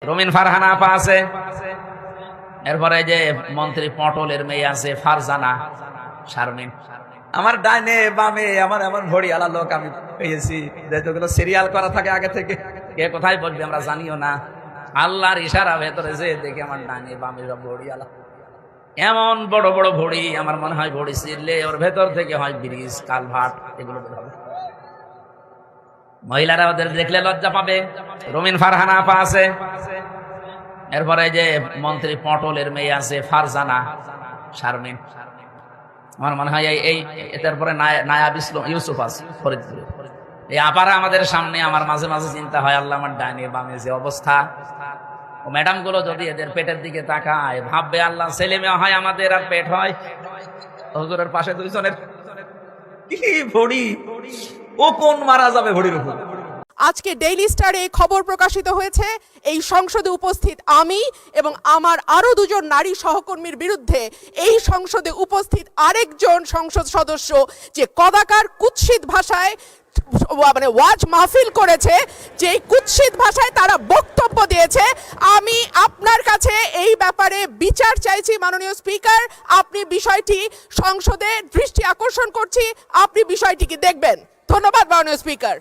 রুমিন ফারহানা আপা আছে, এরপরে যে মন্ত্রী পটলের মেয়ে আছে ফারজানা শারমিন। আমার ডাইনে বামে আমার এমন ভড়িয়ালা লোক আমি পেয়েছি, যেগুলো সিরিয়াল করা থাকে আগে থেকে, কে কোথায় বলবে আমরা জানিও না। আল্লাহর ইশারা ভেতরে যে দেখি আমার ডাইনে বামে সব ভড়িয়ালা, এমন বড় বড় ভড়ি, আমার মনে হয় ভড়ি ছিঁড়লে ওর ভেতর থেকে হয় ব্রিজ কালভার্ট এগুলো বের হবে। মহিলারা ওদের দেখলে লজ্জা পাবে। রুমিন ফারহানা আপা আছে, এরপরে যে মন্ত্রী পটলের মেয়ে আছে ফারজানা শারমিন। আমার মনে হয় এই এরপরে নায়াব ইউসুফ আছে ফরিদপুরে। এই আপারা আমাদের সামনে, আমার মাঝে মাঝে চিন্তা হয় আল্লাহ আমার ডাইনে বামে যে অবস্থা, ও ম্যাডাম গুলো যদি এদের পেটের দিকে তাকায় ভাববে আল্লাহ ছেলে মেয়ে হয় আমাদের আর পেট হয় হুজুরের পাশে দুইজনের, কি ভড়ি, ও কোন মারা যাবে ভড়ির উপর। আজকে ডেইলি স্টারে খবর প্রকাশিত হয়েছে এই সংসদে উপস্থিত আমি এবং আমার আরো দুজন নারী সহকর্মীর বিরুদ্ধে এই সংসদে উপস্থিত আরেকজন সংসদ সদস্য যে কদাকার কুৎসিত ভাষায় মানে ওয়াজ মাহফিল করেছে, যে কুৎসিত ভাষায় তারা বক্তব্য দিয়েছে। আমি আপনার কাছে এই ব্যাপারে বিচার চাইছি মাননীয় স্পিকার, আপনি বিষয়টি সংসদে দৃষ্টি আকর্ষণ করছি, আপনি বিষয়টিকে দেখবেন। ধন্যবাদ মাননীয় স্পিকার।